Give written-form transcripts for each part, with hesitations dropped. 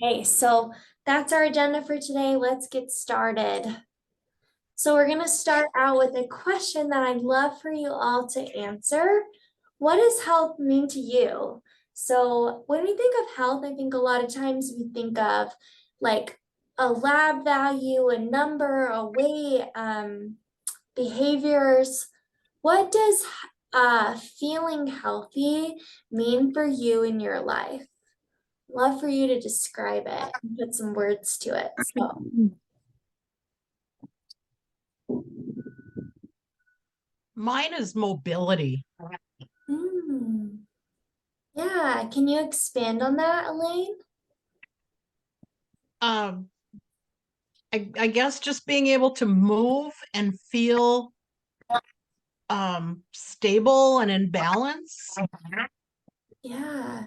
Okay, so that's our agenda for today. Let's get started. So we're going to start out with a question that I'd love for you all to answer. What does health mean to you? So when we think of health, I think a lot of times we think of like a lab value, a number, a weight, behaviors. What does feeling healthy mean for you in your life? Love for you to describe it and put some words to it. So, Mine is mobility. mm, yeah, can you expand on that, Elaine? Um, I guess just being able to move and feel stable and in balance. Yeah,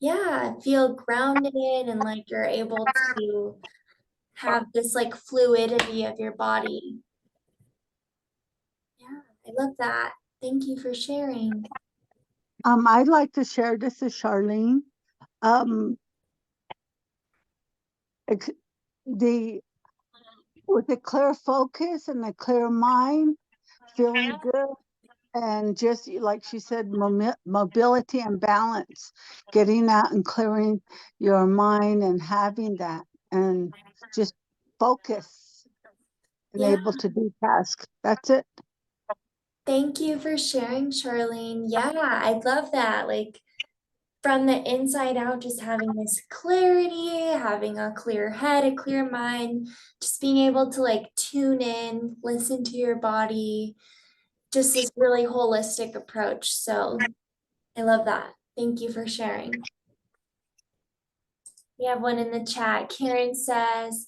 yeah, feel grounded and like you're able to have this like fluidity of your body. Yeah, I love that. Thank you for sharing. I'd like to share, this is Charlene. Um, ex- the with a clear focus and a clear mind, feeling good, and just like she said, mobility and balance, getting out and clearing your mind and having that, and just focus and Yeah, able to do tasks. That's it. thank you for sharing, Charlene. Yeah, I love that. Like from the inside out, just having this clarity, having a clear head, a clear mind, just being able to like tune in, listen to your body, just this really holistic approach. So I love that. Thank you for sharing. We have one in the chat. Karen says,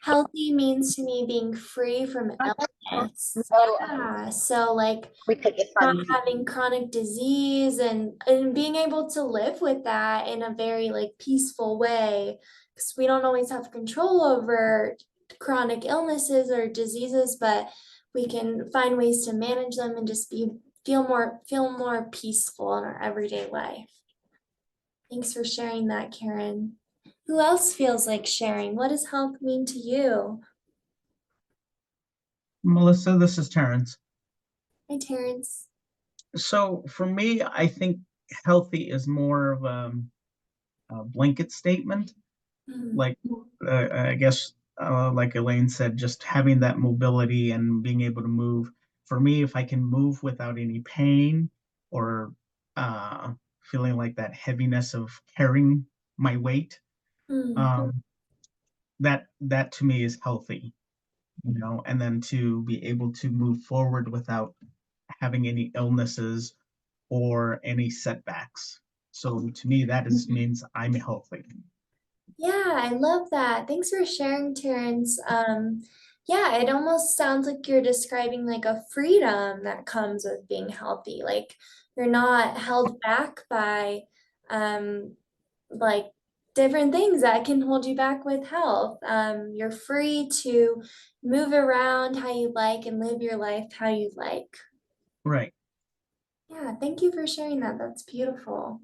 healthy means to me being free from illness. Yeah, so like not having chronic disease and being able to live with that in a very like peaceful way because we don't always have control over chronic illnesses or diseases, but we can find ways to manage them and just be feel more peaceful in our everyday life. Thanks for sharing that, Karen. Who else feels like sharing? What does health mean to you? Melissa, this is Terrence. Hi, Terrence. So for me, I think healthy is more of a blanket statement. Mm, Like, I guess, like Elaine said, just having that mobility and being able to move. For me, if I can move without any pain or uh, feeling like that heaviness of carrying my weight, mm. um, that to me is healthy, and then to be able to move forward without having any illnesses or any setbacks. So to me, that is means I'm healthy. Yeah, I love that. Thanks for sharing, Terrence. Yeah, it almost sounds like you're describing like a freedom that comes with being healthy. Like you're not held back by um like different things that can hold you back with health. You're free to move around how you like and live your life how you like. Right. Yeah, thank you for sharing that. That's beautiful.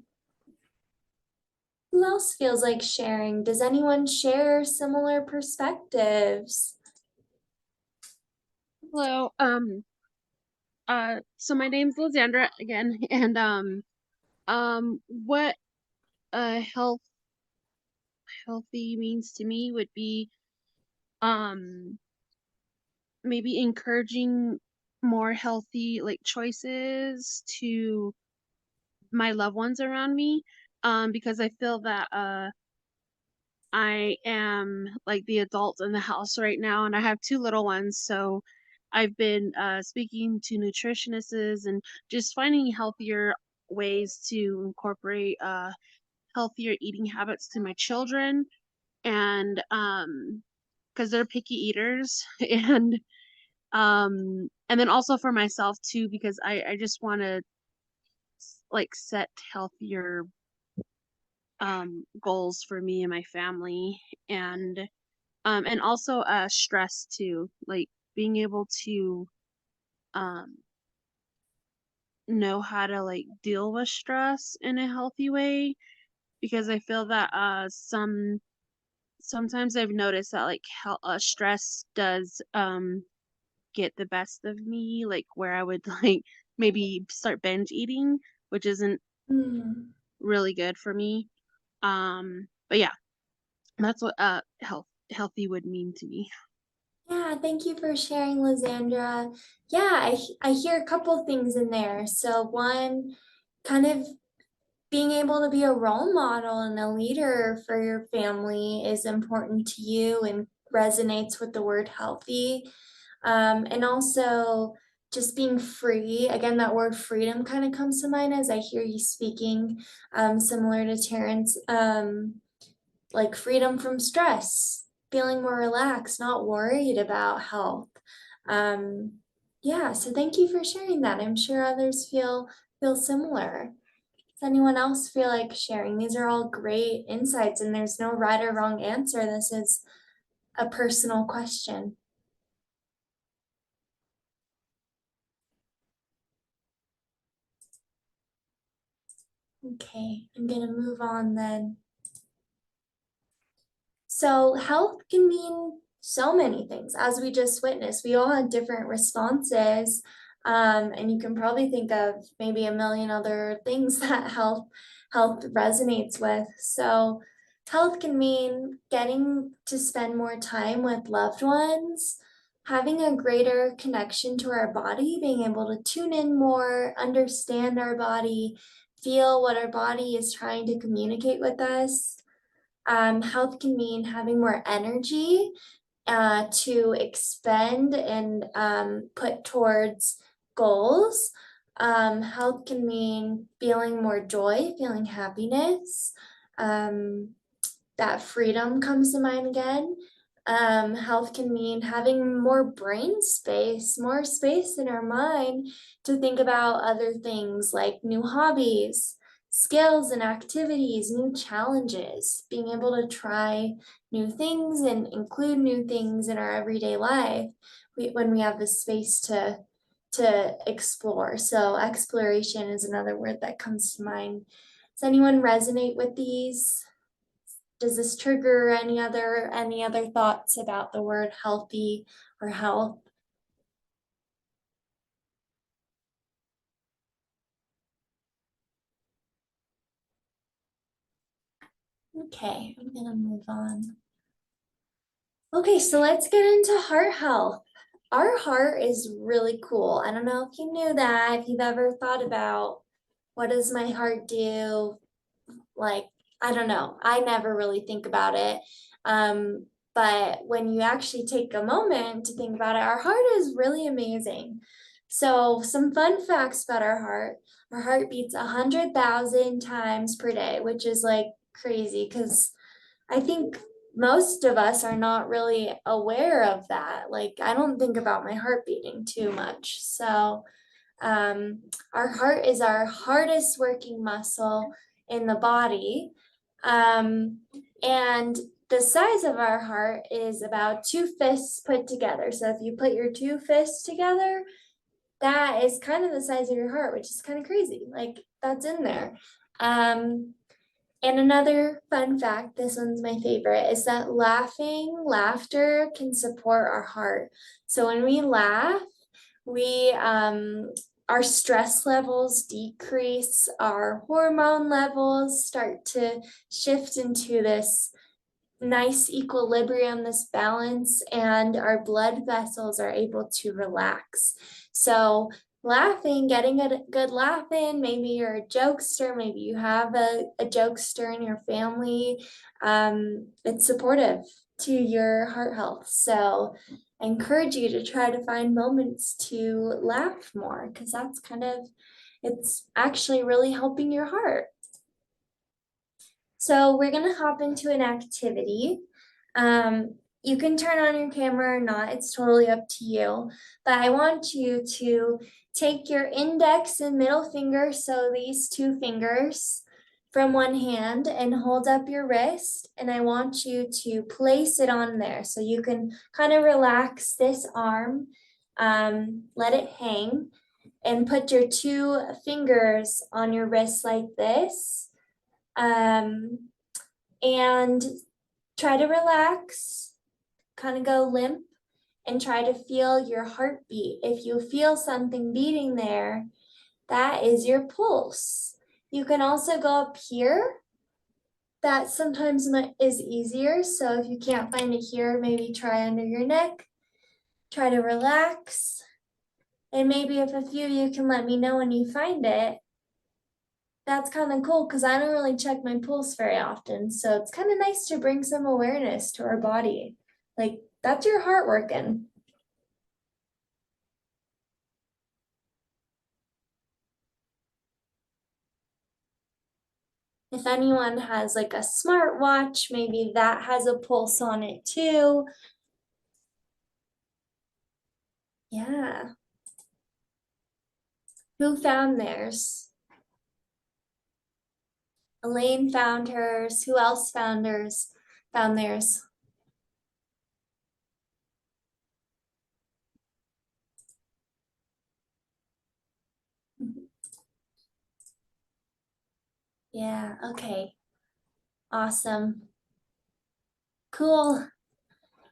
Who else feels like sharing? Does anyone share similar perspectives? Hello. So my name's Lizandra again, and what health healthy means to me would be, um, maybe encouraging more healthy like choices to my loved ones around me, because I feel that I am like the adult in the house right now, and I have two little ones. So I've been speaking to nutritionists and just finding healthier ways to incorporate healthier eating habits to my children, and because they're picky eaters, and then also for myself too, because I just want to like set healthier goals for me and my family, and also stress too, like being able to um know how to like deal with stress in a healthy way, because I feel that sometimes I've noticed that like how stress does get the best of me, like where I would like maybe start binge eating, which isn't Hmm. really good for me. But yeah, that's what healthy would mean to me. Yeah, thank you for sharing, Lizandra. Yeah, I hear a couple things in there. So one, kind of being able to be a role model and a leader for your family is important to you and resonates with the word healthy. And also just being free. Again, that word freedom kind of comes to mind as I hear you speaking, similar to Terrence. Like freedom from stress, feeling more relaxed, not worried about health. Um, yeah, so thank you for sharing that. I'm sure others feel similar. Does anyone else feel like sharing? These are all great insights, and there's no right or wrong answer. This is a personal question. Okay, I'm gonna move on then. So health can mean so many things, as we just witnessed. We all had different responses, and you can probably think of maybe a million other things that health resonates with. So health can mean getting to spend more time with loved ones, having a greater connection to our body, being able to tune in more, understand our body, feel what our body is trying to communicate with us. Health can mean having more energy to expend and put towards goals. Health can mean feeling more joy, feeling happiness. Um, that freedom comes to mind again. Health can mean having more brain space, more space in our mind to think about other things like new hobbies, skills and activities, new challenges, being able to try new things and include new things in our everyday life when we have the space to explore. So exploration is another word that comes to mind. Does anyone resonate with these? Does this trigger any other thoughts about the word healthy or health? Okay, I'm gonna move on. Okay, so let's get into heart health. Our heart is really cool. I don't know if you knew that, if you've ever thought about what does my heart do? Like, I don't know. I never really think about it. But when you actually take a moment to think about it, our heart is really amazing. So some fun facts about our heart beats 100,000 times per day, which is like crazy because I think most of us are not really aware of that. Like, I don't think about my heart beating too much. So um, our heart is our hardest working muscle in the body. And the size of our heart is about 2 fists put together. So if you put your 2 fists together, that is kind of the size of your heart, which is kind of crazy. Like that's in there. And another fun fact, this one's my favorite, is that laughter can support our heart. So when we laugh, we our stress levels decrease, our hormone levels start to shift into this nice equilibrium, this balance, and our blood vessels are able to relax. So laughing, getting a good laugh in, maybe you're a jokester, maybe you have a jokester in your family. It's supportive to your heart health. So I encourage you to try to find moments to laugh more because that's it's actually really helping your heart. So we're gonna hop into an activity. You can turn on your camera or not, it's totally up to you. But I want you to take your index and middle finger, so these 2 fingers from one hand and hold up your wrist. And I want you to place it on there. So you can kind of relax this arm, let it hang and put your 2 fingers on your wrist like this. And try to relax, kind of go limp, and try to feel your heartbeat. If you feel something beating there, that is your pulse. You can also go up here. That sometimes is easier. So if you can't find it here, maybe try under your neck. Try to relax. And maybe if a few of you can let me know when you find it, that's kind of cool because I don't really check my pulse very often. So it's kind of nice to bring some awareness to our body. Like, that's your heart working. If anyone has like a smartwatch, maybe that has a pulse on it too. Yeah. Who found theirs? Elaine found hers. Who else found hers? Found theirs? Yeah, okay. Awesome. Cool.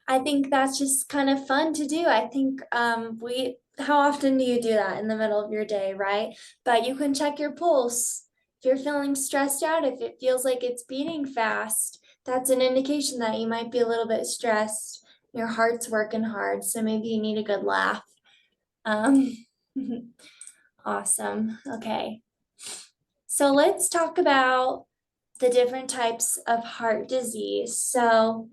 I think that's just kind of fun to do. I think how often do you do that in the middle of your day, right? But you can check your pulse. If you're feeling stressed out, if it feels like it's beating fast, that's an indication that you might be a little bit stressed. Your heart's working hard, so maybe you need a good laugh. Awesome. Okay. So let's talk about the different types of heart disease. So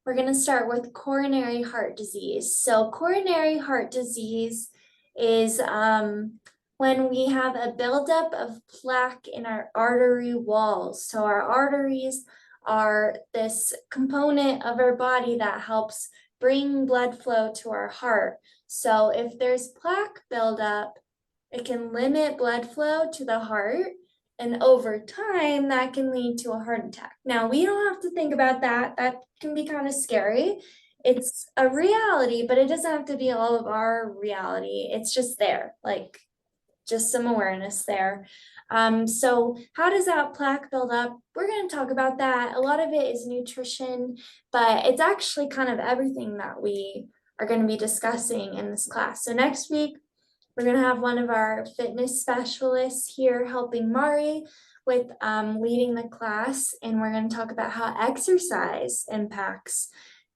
we're going to start with coronary heart disease. So coronary heart disease is when we have a buildup of plaque in our artery walls. So our arteries are this component of our body that helps bring blood flow to our heart. So if there's plaque buildup, it can limit blood flow to the heart, and over time that can lead to a heart attack. Now, we don't have to think about that. That can be kind of scary. It's a reality, but it doesn't have to be all of our reality. It's just there, like just some awareness there. So how does that plaque build up? We're going to talk about that. A lot of it is nutrition, but it's actually kind of everything that we are going to be discussing in this class. So next week, we're going to have one of our fitness specialists here helping Mari with leading the class, and we're going to talk about how exercise impacts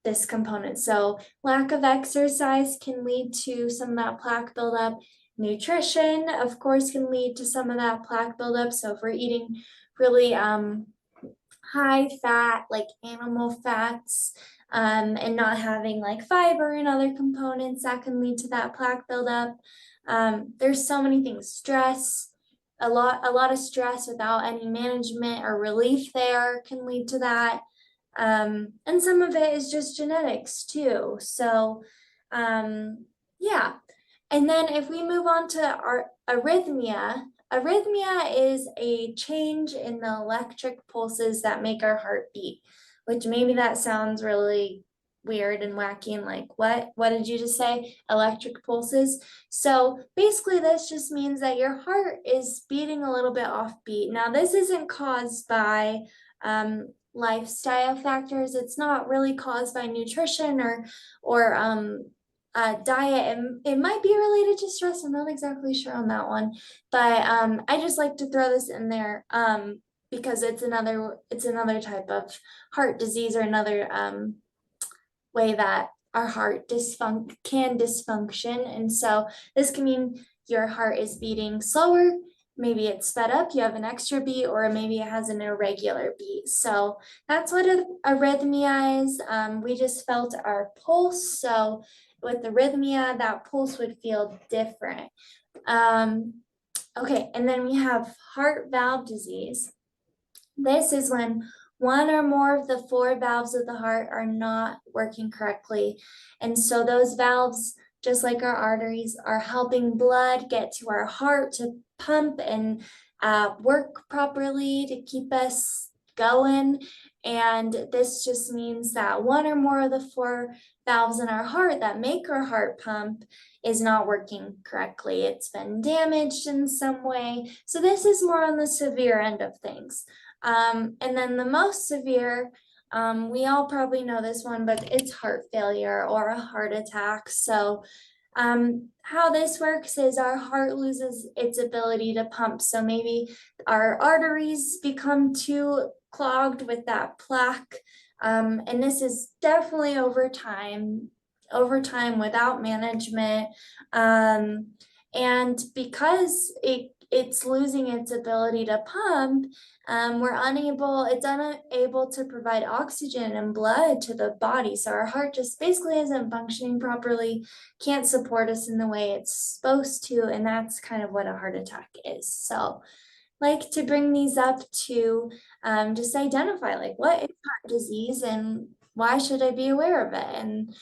this component. So lack of exercise can lead to some of that plaque buildup. Nutrition, of course, can lead to some of that plaque buildup. So if we're eating really high fat, like animal fats, and not having like fiber and other components, that can lead to that plaque buildup. There's so many things. Stress, a lot of stress without any management or relief there can lead to that. And some of it is just genetics too. So yeah. And then if we move on to our arrhythmia is a change in the electric pulses that make our heart beat, which maybe that sounds really weird and wacky and like, what did you just say? Electric pulses. So basically this just means that your heart is beating a little bit off beat. Now this isn't caused by lifestyle factors. It's not really caused by nutrition or diet. It might be related to stress. I'm not exactly sure on that one, but I just like to throw this in there because it's another type of heart disease or another way that our heart can dysfunction. And so this can mean your heart is beating slower, maybe it's sped up, you have an extra beat, or maybe it has an irregular beat. So that's what arrhythmia is. We just felt our pulse. So with arrhythmia, that pulse would feel different. Okay, and then we have heart valve disease. This is when one or more of the four valves of the heart are not working correctly. And so those valves, just like our arteries, are helping blood get to our heart to pump and work properly to keep us going. And this just means that one or more of the four valves in our heart that make our heart pump is not working correctly. It's been damaged in some way. So this is more on the severe end of things. And then the most severe We all probably know this one, but it's heart failure or a heart attack. So how this works is our heart loses its ability to pump. So maybe our arteries become too clogged with that plaque. And this is definitely over time without management. And because it's losing its ability to pump, it's unable to provide oxygen and blood to the body. So our heart just basically isn't functioning properly, can't support us in the way it's supposed to. And that's kind of what a heart attack is. So like to bring these up to just identify like what is heart disease and why should I be aware of it? And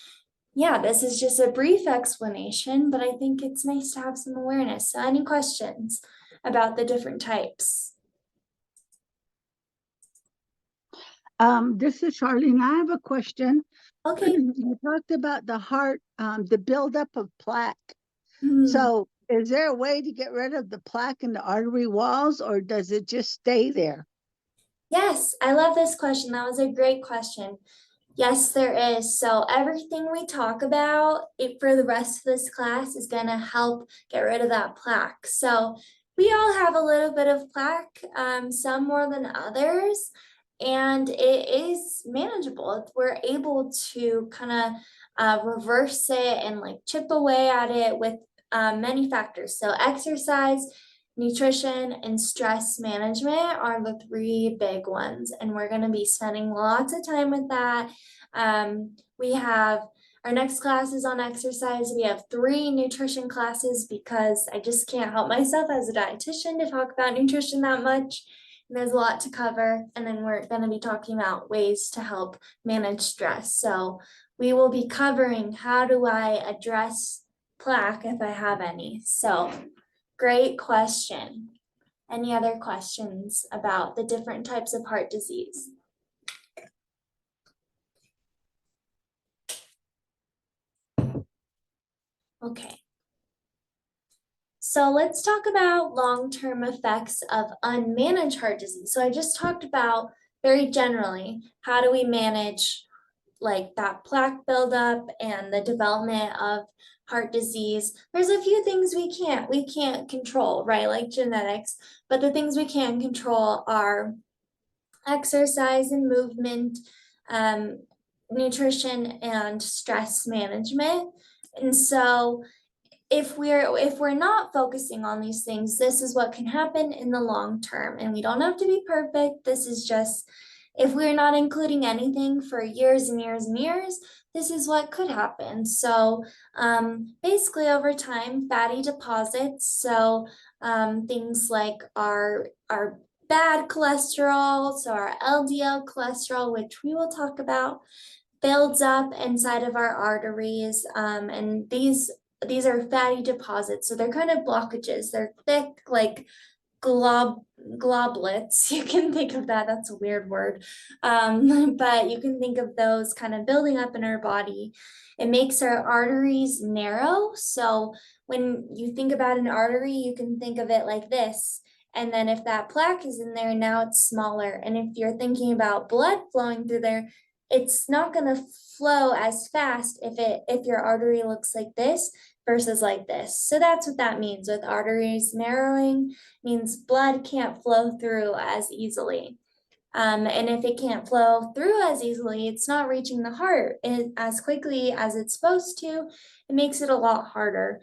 yeah, this is just a brief explanation, but I think it's nice to have some awareness. So any questions about the different types? This is Charlene. I have a question. Okay. You talked about the heart, the buildup of plaque. Hmm. So is there a way to get rid of the plaque in the artery walls, or does it just stay there? Yes, I love this question. That was a great question. Yes, there is. So everything we talk about for the rest of this class is going to help get rid of that plaque. So we all have a little bit of plaque, some more than others, and it is manageable. We're able to kind of reverse it and like chip away at it with many factors. So exercise, nutrition, and stress management are the three big ones, and we're going to be spending lots of time with that. We have our next class is on exercise. We have 3 nutrition classes because I just can't help myself as a dietitian to talk about nutrition that much. And there's a lot to cover. And then we're going to be talking about ways to help manage stress. So we will be covering how do I address plaque if I have any. So great question. Any other questions about the different types of heart disease? Okay. So let's talk about long-term effects of unmanaged heart disease. So I just talked about very generally, how do we manage like that plaque buildup and the development of heart disease. There's a few things we can't control, right? Like genetics, but the things we can control are exercise and movement, nutrition, and stress management. And so if we're not focusing on these things, this is what can happen in the long term. And we don't have to be perfect. This is just if we're not including anything for years and years and years, this is what could happen. So basically over time, fatty deposits, so things like our bad cholesterol, so our LDL cholesterol, which we will talk about, builds up inside of our arteries, and these are fatty deposits. So they're kind of blockages. They're thick, like globlets. You can think of that. That's a weird word. But you can think of those kind of building up in our body. It makes our arteries narrow. So when you think about an artery, you can think of it like this. And then if that plaque is in there, now it's smaller. And if you're thinking about blood flowing through there, it's not going to flow as fast if your artery looks like this versus like this. So that's what that means with arteries narrowing, means blood can't flow through as easily. And if it can't flow through as easily, it's not reaching the heart as quickly as it's supposed to. It makes it a lot harder.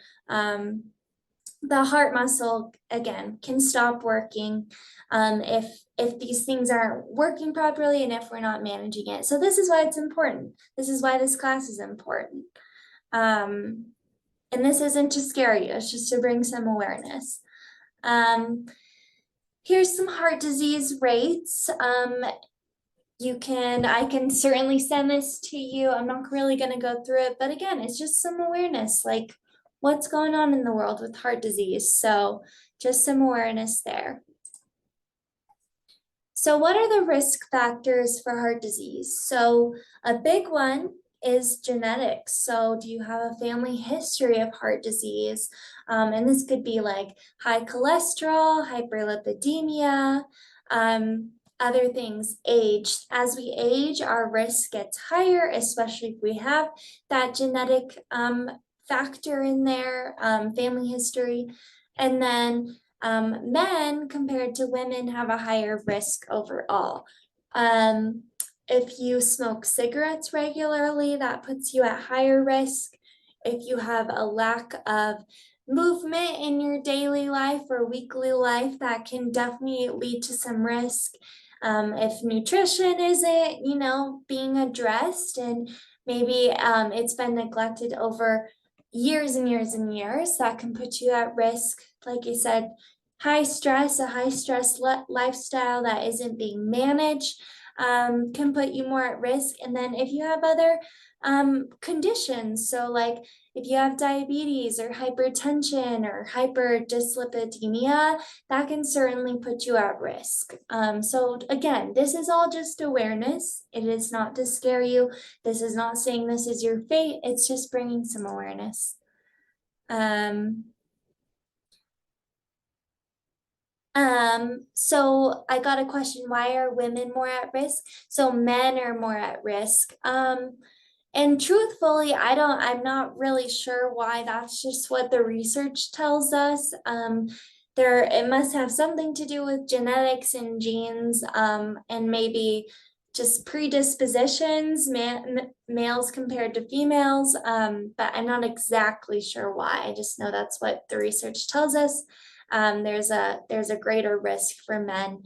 The heart muscle, again, can stop working if these things aren't working properly and if we're not managing it. So this is why it's important. This is why this class is important. And this isn't to scare you, it's just to bring some awareness. Here's some heart disease rates. I can certainly send this to you. I'm not really going to go through it, but again, it's just some awareness, like what's going on in the world with heart disease. So just some awareness there. So what are the risk factors for heart disease? So a big one is genetics. So do you have a family history of heart disease? And this could be like high cholesterol, hyperlipidemia, other things, age. As we age, our risk gets higher, especially if we have that genetic factor in there, family history. And then men compared to women have a higher risk overall. If you smoke cigarettes regularly, that puts you at higher risk. If you have a lack of movement in your daily life or weekly life, that can definitely lead to some risk. If nutrition isn't, being addressed, and maybe it's been neglected over years and years and years, that can put you at risk. Like I said, a high stress lifestyle that isn't being managed can put you more at risk. And then if you have other conditions, so like if you have diabetes or hypertension or hyperdyslipidemia, that can certainly put you at risk. So again, this is all just awareness. It is not to scare you. This is not saying this is your fate. It's just bringing some awareness. So I got a question, why are women more at risk? So men are more at risk. And truthfully, I'm not really sure why. That's just what the research tells us. It must have something to do with genetics and genes, and maybe just predispositions, males compared to females. But I'm not exactly sure why. I just know that's what the research tells us. There's a greater risk for men,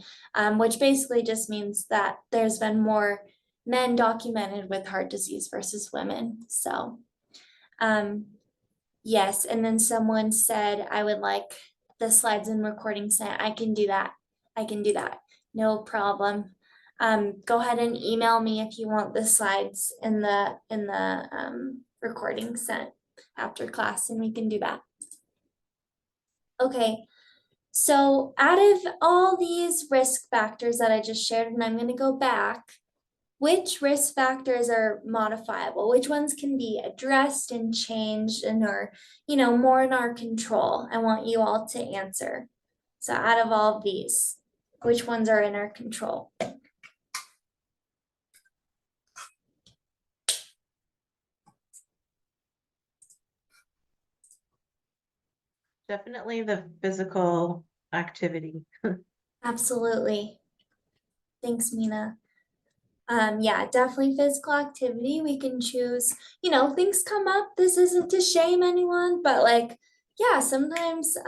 which basically just means that there's been more men documented with heart disease versus women. So yes, and then someone said, I would like the slides and recording sent. I can do that. No problem. Go ahead and email me if you want the slides in the recording sent after class, and we can do that. Okay, so out of all these risk factors that I just shared, and I'm going to go back, which risk factors are modifiable? Which ones can be addressed and changed and are, more in our control? I want you all to answer. So out of all of these, which ones are in our control? Definitely the physical activity. Absolutely. Thanks, Mina. Yeah, definitely physical activity. We can choose, things come up. This isn't to shame anyone, but like, yeah, sometimes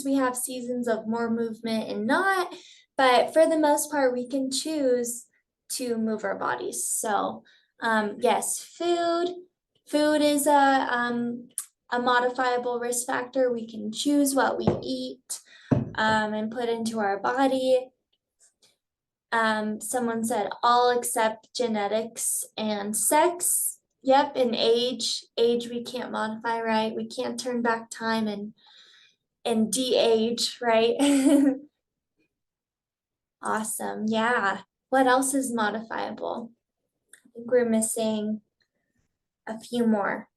we have seasons of more movement and not, but for the most part, we can choose to move our bodies. So, yes, food is a modifiable risk factor. We can choose what we eat, and put into our body. Someone said all except genetics and sex. Yep, and age we can't modify, right? We can't turn back time and de-age, right? Awesome. Yeah. What else is modifiable? I think we're missing a few more.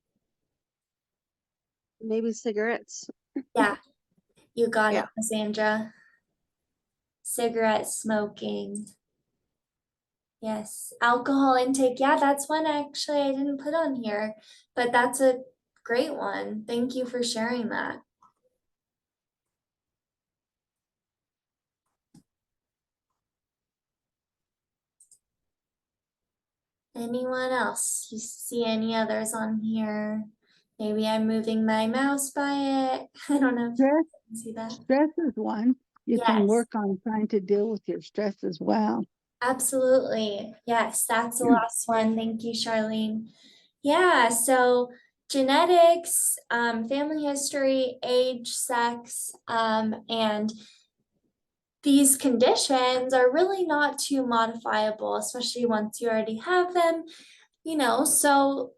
Maybe cigarettes. Yeah, you got Yeah. it, Sandra. Cigarette smoking. Yes, alcohol intake. Yeah, that's one actually I didn't put on here, but that's a great one. Thank you for sharing that. Anyone else? You see any others on here? Maybe I'm moving my mouse by it. I don't know if you Stress, can see that. stress is one. You can Yes. work on trying to deal with your stress as well. Absolutely. Yes, that's the last one. Thank you, Charlene. Yeah, so genetics, family history, age, sex, and these conditions are really not too modifiable, especially once you already have them, so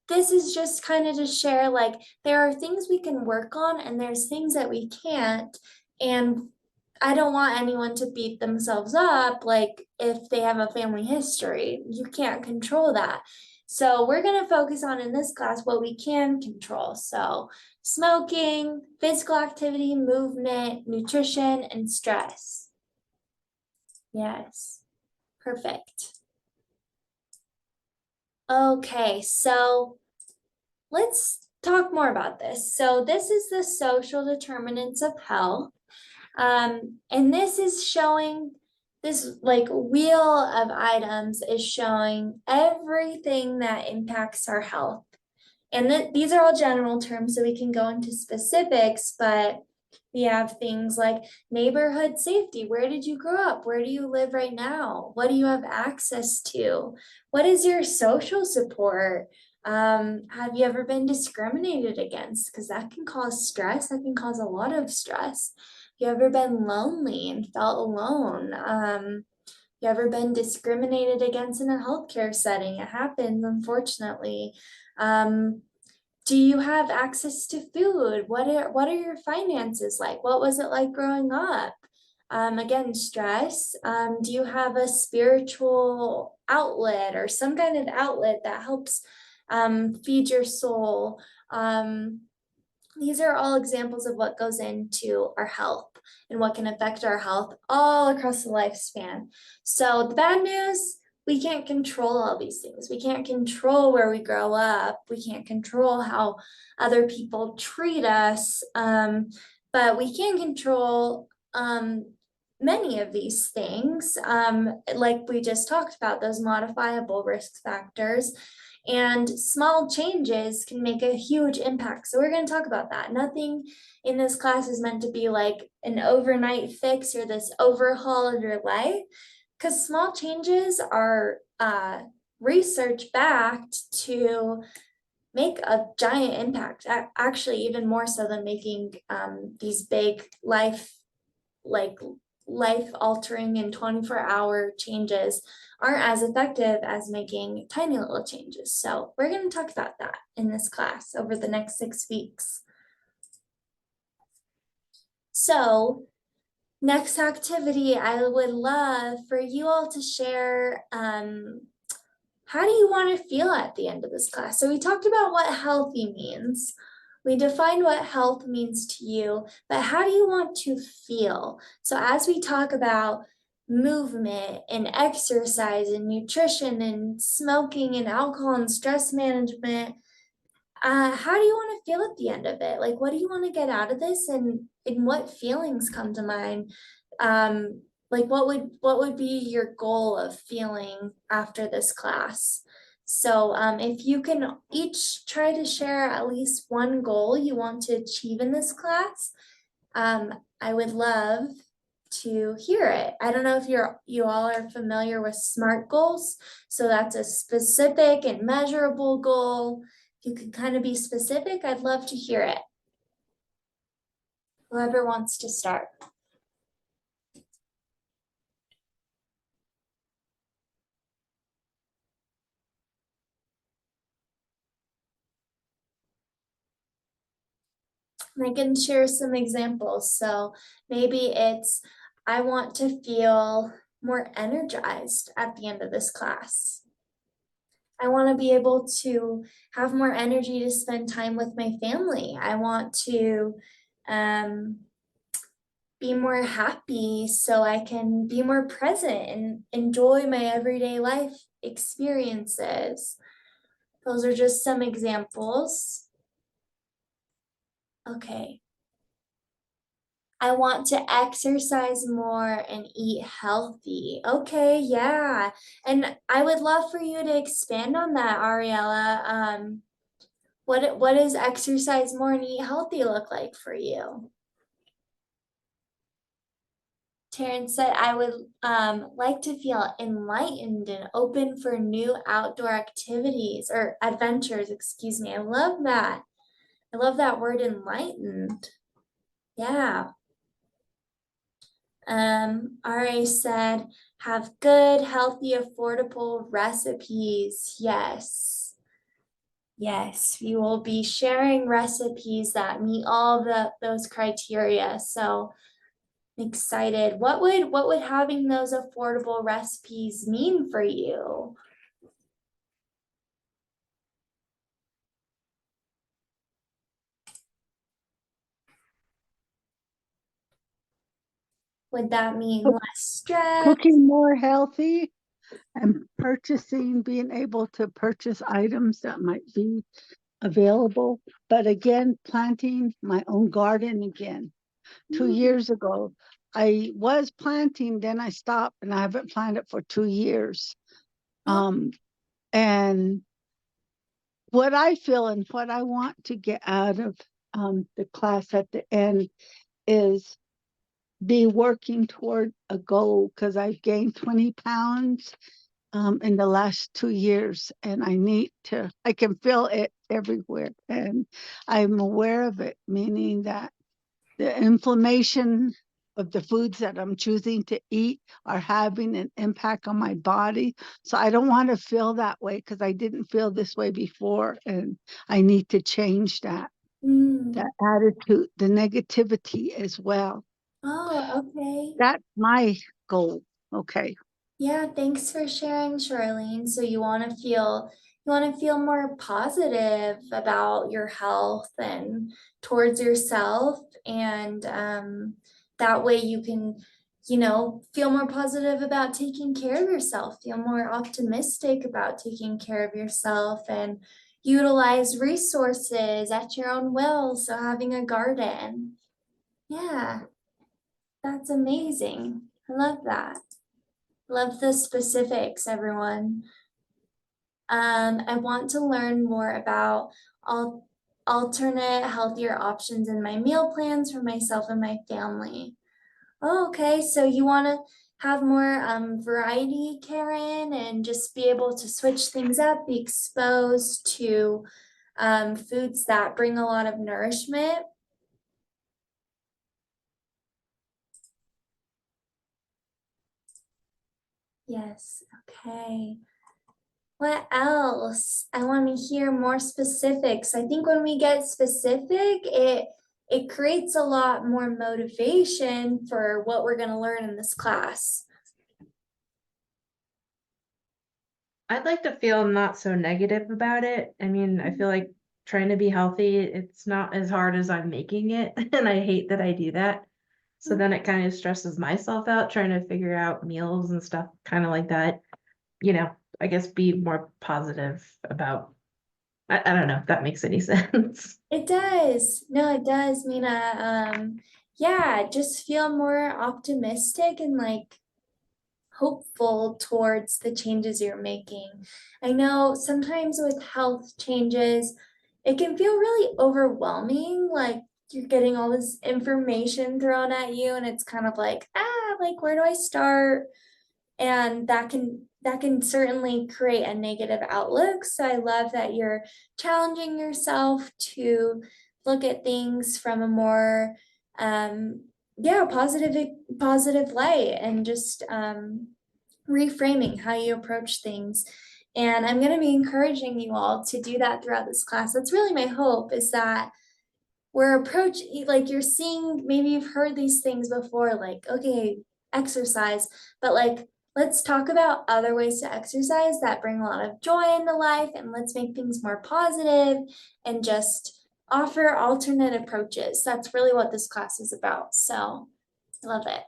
this is just kind of to share, like, there are things we can work on and there's things that we can't. And I don't want anyone to beat themselves up, like if they have a family history, you can't control that. So we're going to focus on in this class what we can control. So smoking, physical activity, movement, nutrition, and stress. Yes, perfect. Okay, so let's talk more about this. So this is the social determinants of health. And this is showing, this like wheel of items is showing everything that impacts our health. And these are all general terms, so we can go into specifics, but we have things like neighborhood safety. Where did you grow up? Where do you live right now? What do you have access to? What is your social support? Have you ever been discriminated against? Because that can cause stress. That can cause a lot of stress. You ever been lonely and felt alone? You ever been discriminated against in a healthcare setting? It happens, unfortunately. Do you have access to food? What are your finances like? What was it like growing up? Again, stress. Do you have a spiritual outlet or some kind of outlet that helps feed your soul? These are all examples of what goes into our health and what can affect our health all across the lifespan. So the bad news, we can't control all these things. We can't control where we grow up. We can't control how other people treat us. But we can control many of these things, like we just talked about, those modifiable risk factors. And small changes can make a huge impact. So we're going to talk about that. Nothing in this class is meant to be like an overnight fix or this overhaul of your life, because small changes are research backed to make a giant impact, actually even more so than making these big life altering and 24-hour changes aren't as effective as making tiny little changes. So we're going to talk about that in this class over the next 6 weeks. So next activity, I would love for you all to share, how do you want to feel at the end of this class? So we talked about what healthy means. We defined what health means to you, but how do you want to feel? So as we talk about movement and exercise and nutrition and smoking and alcohol and stress management, how do you want to feel at the end of it? Like, what do you want to get out of this, and what feelings come to mind? Like what would be your goal of feeling after this class? So if you can each try to share at least one goal you want to achieve in this class, I would love to hear it. I don't know if you all are familiar with SMART goals. So that's a specific and measurable goal. If you could kind of be specific, I'd love to hear it. Whoever wants to start. And I can share some examples. So maybe it's, I want to feel more energized at the end of this class. I want to be able to have more energy to spend time with my family. I want to be more happy so I can be more present and enjoy my everyday life experiences. Those are just some examples. Okay. I want to exercise more and eat healthy. Okay, yeah. And I would love for you to expand on that, Ariella. What does exercise more and eat healthy look like for you? Terrence said, I would like to feel enlightened and open for new outdoor activities or adventures, excuse me. I love that. I love that word, enlightened. Yeah. RA said, have good, healthy, affordable recipes. Yes. Yes, we will be sharing recipes that meet all those criteria. So excited. What would having those affordable recipes mean for you? Would that mean Cook- less stress? Cooking more healthy and being able to purchase items that might be available. But again, planting my own garden again. 2 years ago, I was planting, then I stopped and I haven't planted for 2 years. And what I feel and what I want to get out of the class at the end is be working toward a goal, because I've gained 20 pounds in the last 2 years, and I can feel it everywhere, and I'm aware of it, meaning that the inflammation of the foods that I'm choosing to eat are having an impact on my body. So I don't want to feel that way, because I didn't feel this way before, and I need to change that attitude, the negativity as well. Oh, okay. That's my goal. Okay. Yeah, thanks for sharing, Charlene. So you want to feel more positive about your health and towards yourself, and that way you can, feel more positive about taking care of yourself, feel more optimistic about taking care of yourself, and utilize resources at your own will. So having a garden. Yeah, that's amazing. I love that. Love the specifics, everyone. I want to learn more about alternate, healthier options in my meal plans for myself and my family. Oh, okay, so you want to have more variety, Karen, and just be able to switch things up, be exposed to foods that bring a lot of nourishment. Yes, okay. What else? I want to hear more specifics. I think when we get specific, it creates a lot more motivation for what we're going to learn in this class. I'd like to feel not so negative about it. I mean, I feel like trying to be healthy, it's not as hard as I'm making it, and I hate that I do that. So then it kind of stresses myself out trying to figure out meals and stuff, kind of like that. I guess be more positive about. I don't know if that makes any sense. It does. No, it does, Mina. Yeah, just feel more optimistic and like hopeful towards the changes you're making. I know sometimes with health changes, it can feel really overwhelming. Like you're getting all this information thrown at you, and it's kind of like, like where do I start? And that can certainly create a negative outlook. So I love that you're challenging yourself to look at things from a more positive light, and just reframing how you approach things. And I'm going to be encouraging you all to do that throughout this class. That's really my hope, is that we're approaching, like you're seeing, maybe you've heard these things before, like, okay, exercise, but like, let's talk about other ways to exercise that bring a lot of joy into life, and let's make things more positive and just offer alternate approaches. That's really what this class is about. So I love it.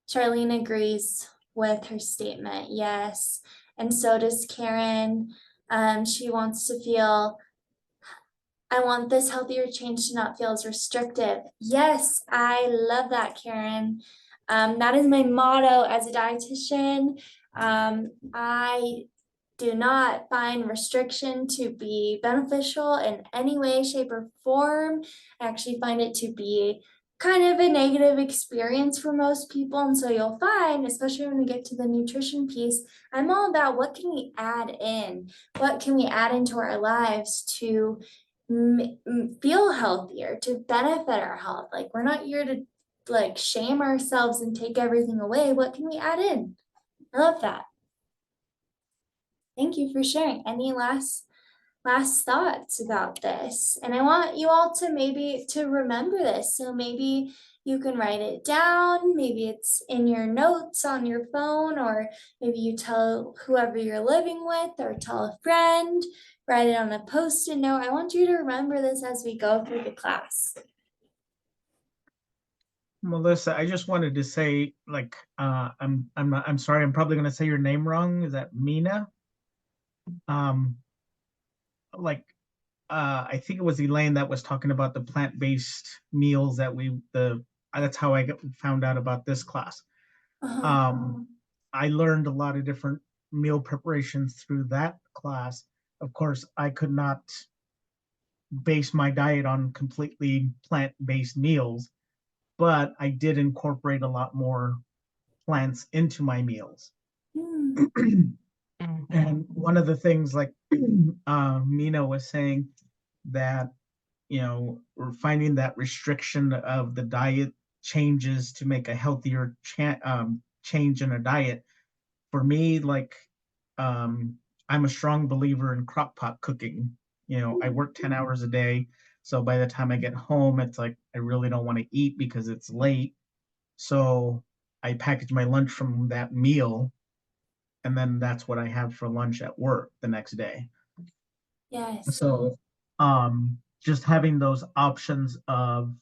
Charlene agrees with her statement, yes. And so does Karen. She wants to feel, I want this healthier change to not feel as restrictive. Yes, I love that, Karen. That is my motto as a dietitian. I do not find restriction to be beneficial in any way, shape, or form. I actually find it to be kind of a negative experience for most people. And so you'll find, especially when we get to the nutrition piece, I'm all about what can we add in? What can we add into our lives to feel healthier, to benefit our health? Like, we're not here to like shame ourselves and take everything away. What can we add in? I love that. Thank you for sharing. Any last thoughts about this? And I want you all to maybe to remember this. So maybe you can write it down. Maybe it's in your notes on your phone, or maybe you tell whoever you're living with, or tell a friend, write it on a post-it note. I want you to remember this as we go through the class. Melissa, I just wanted to say, like, I'm sorry, I'm probably gonna say your name wrong. Is that Mina? Um, like, I think it was Elaine that was talking about the plant-based meals that that's how found out about this class. Uh-huh. I learned a lot of different meal preparations through that class. Of course, I could not base my diet on completely plant-based meals, but I did incorporate a lot more plants into my meals. Hmm. And one of the things, like Mina was saying, that we're finding that restriction of the diet changes to make a healthier change in a diet. For me, like, um, I'm a strong believer in crock pot cooking. I work 10 hours a day, so by the time I get home, it's like I really don't want to eat because it's late. So I package my lunch from that meal, and then that's what I have for lunch at work the next day. Yes. So just having those options of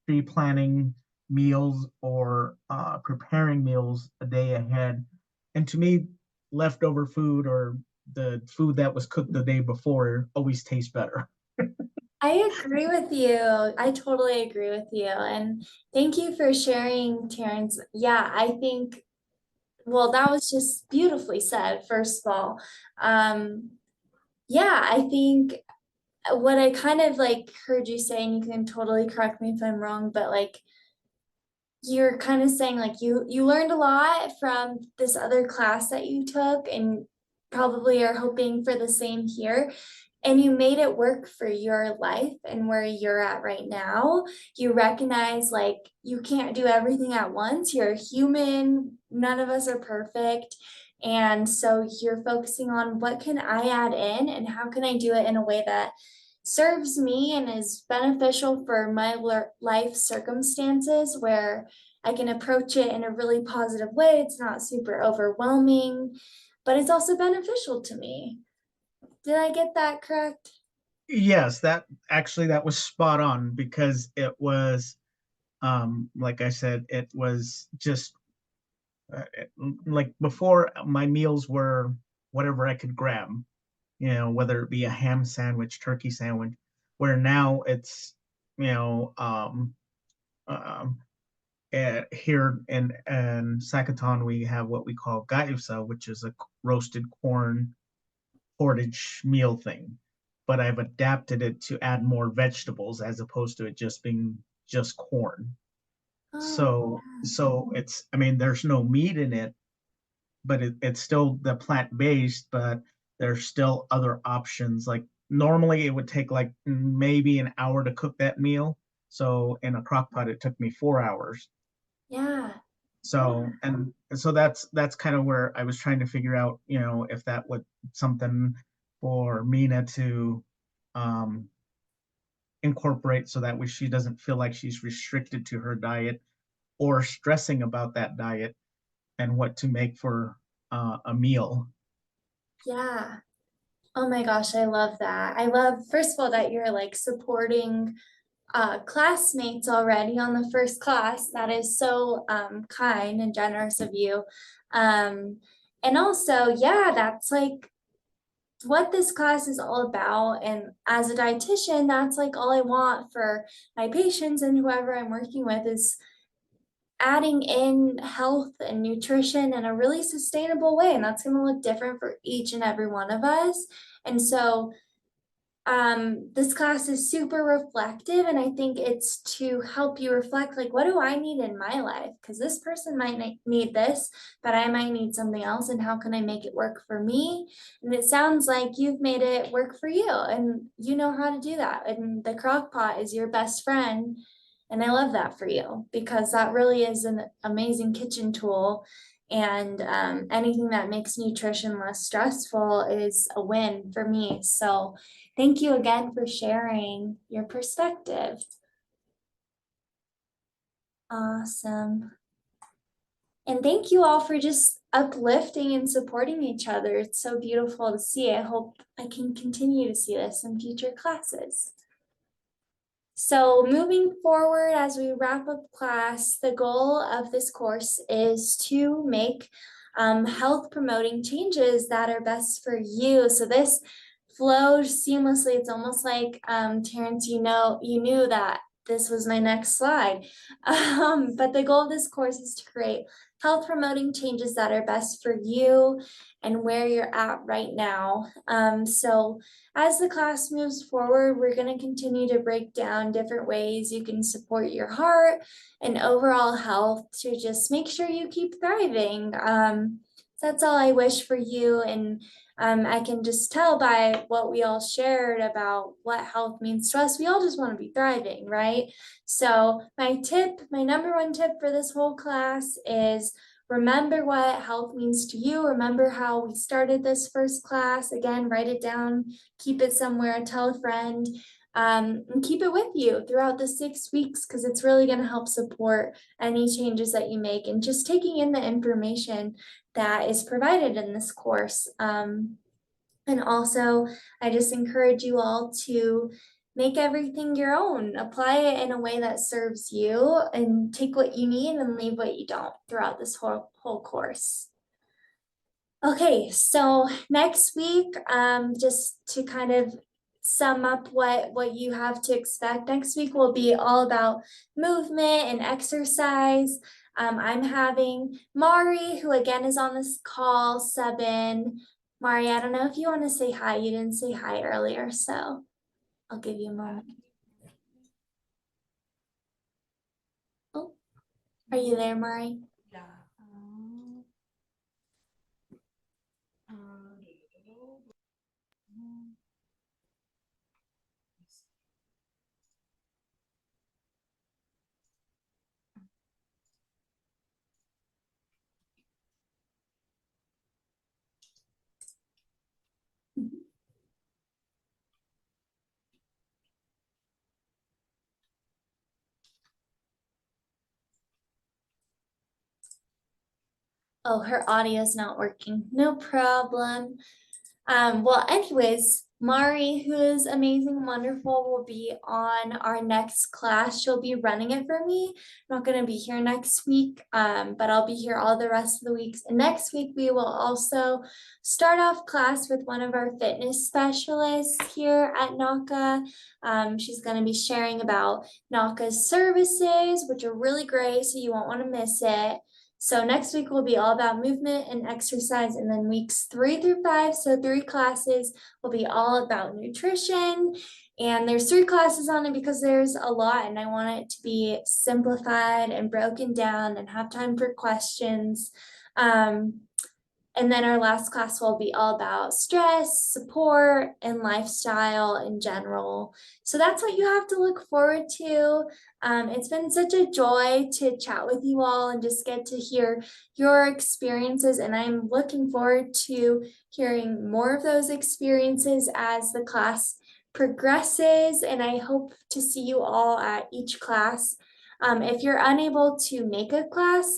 pre-planning meals or preparing meals a day ahead. And to me, leftover food or the food that was cooked the day before always tastes better. I agree with you. I totally agree with you. And thank you for sharing, Terrence. Yeah, I think, well, that was just beautifully said, first of all. Yeah, I think what I kind of like heard you say, and you can totally correct me if I'm wrong, but like you're kind of saying like you learned a lot from this other class that you took and probably are hoping for the same here, and you made it work for your life and where you're at right now. You recognize like you can't do everything at once. You're a human, none of us are perfect, and so you're focusing on what can I add in and how can I do it in a way that serves me and is beneficial for my life circumstances, where I can approach it in a really positive way. It's not super overwhelming, but it's also beneficial to me. Did I get that correct? Yes, that was spot on, because it was, like I said, it was just like before, my meals were whatever I could grab, whether it be a ham sandwich, turkey sandwich, where now it's, you know, um, here in Sacaton, we have what we call gaiusa, which is a roasted corn portage meal thing. But I've adapted it to add more vegetables as opposed to it just being just corn. Oh, So I mean, there's no meat in it, but it's still the plant-based, but there's still other options. Like normally it would take like maybe an hour to cook that meal. So in a crock pot, it took me 4 hours. yeah. So that's kind of where I was trying to figure out, if that would something for Mina to um, incorporate, so that way she doesn't feel like she's restricted to her diet or stressing about that diet, and what to make for a meal. Yeah. Oh my gosh, I love that. I love, first of all, that you're like supporting classmates already on the first class. That is so kind and generous of you. And also, yeah, that's like what this class is all about. And as a dietitian, that's like all I want for my patients and whoever I'm working with is adding in health and nutrition in a really sustainable way. And that's going to look different for each and every one of us. And so this class is super reflective, and I think it's to help you reflect, like, what do I need in my life? Because this person might need this, but I might need something else, and how can I make it work for me? And it sounds like you've made it work for you, and you know how to do that, and the crock pot is your best friend. And I love that for you, because that really is an amazing kitchen tool. And anything that makes nutrition less stressful is a win for me. So thank you again for sharing your perspective. Awesome. And thank you all for just uplifting and supporting each other. It's so beautiful to see. I hope I can continue to see this in future classes. So moving forward, as we wrap up class, the goal of this course is to make health promoting changes that are best for you. So this flows seamlessly. It's almost like Terrence, you knew that this was my next slide. But the goal of this course is to create health promoting changes that are best for you and where you're at right now. So as the class moves forward, we're going to continue to break down different ways you can support your heart and overall health to just make sure you keep thriving. That's all I wish for you. And I can just tell by what we all shared about what health means to us. We all just want to be thriving, right? So my number one tip for this whole class is remember what health means to you. Remember how we started this first class. Again, write it down, keep it somewhere, tell a friend, and keep it with you throughout the 6 weeks because it's really going to help support any changes that you make and just taking in the information that is provided in this course. And also, I just encourage you all to make everything your own. Apply it in a way that serves you and take what you need and leave what you don't throughout this whole course. Okay, so next week, just to kind of sum up what you have to expect, next week will be all about movement and exercise. I'm having Mari, who again is on this call, sub in. Mari, I don't know if you want to say hi. You didn't say hi earlier, so I'll give you a moment. Oh, are you there, Mari? Yeah. Oh, her audio is not working. No problem. Well, anyways, Mari, who is amazing, wonderful, will be on our next class. She'll be running it for me. I'm not going to be here next week, but I'll be here all the rest of the weeks. And next week, we will also start off class with one of our fitness specialists here at NACA. She's going to be sharing about NACA's services, which are really great, so you won't want to miss it. So next week will be all about movement and exercise, and then weeks 3 through 5, so 3 classes will be all about nutrition. And there's 3 classes on it because there's a lot and I want it to be simplified and broken down and have time for questions. And then our last class will be all about stress, support, and lifestyle in general. So that's what you have to look forward to. It's been such a joy to chat with you all and just get to hear your experiences. And I'm looking forward to hearing more of those experiences as the class progresses. And I hope to see you all at each class. If you're unable to make a class,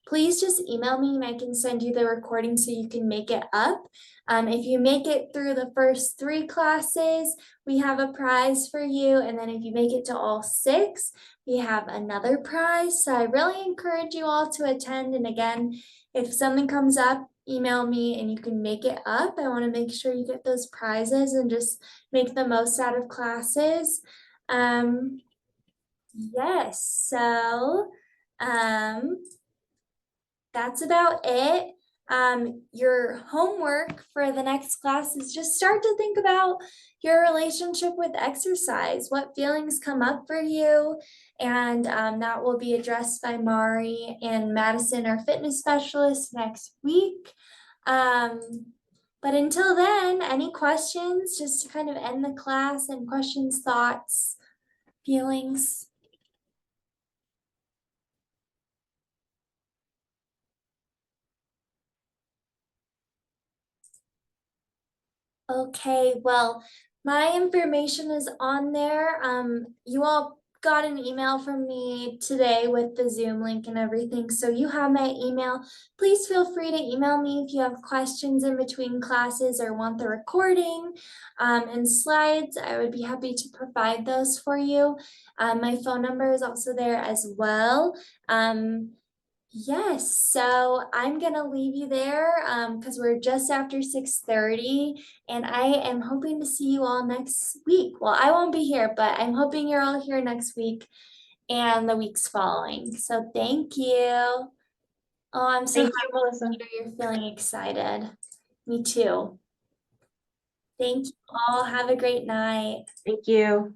please just email me and I can send you the recording so you can make it up. If you make it through the first 3 classes, we have a prize for you. And then if you make it to all 6, we have another prize. So I really encourage you all to attend. And again, if something comes up, email me and you can make it up. I want to make sure you get those prizes and just make the most out of classes. Yes, so that's about it. Your homework for the next class is just start to think about your relationship with exercise, what feelings come up for you, and that will be addressed by Mari and Madison, our fitness specialist, next week. But until then, any questions just to kind of end the class, and questions, thoughts, feelings? Okay, well, my information is on there. You all got an email from me today with the Zoom link and everything, so you have my email. Please feel free to email me if you have questions in between classes or want the recording and slides. I would be happy to provide those for you. My phone number is also there as well. Yes, so I'm gonna leave you there because we're just after 6:30, and I am hoping to see you all next week. Well, I won't be here, but I'm hoping you're all here next week and the weeks following. So thank you. Oh, I'm so Thank you, Melissa. happy to hear you're feeling excited. Me too. Thank you all. Have a great night. Thank you.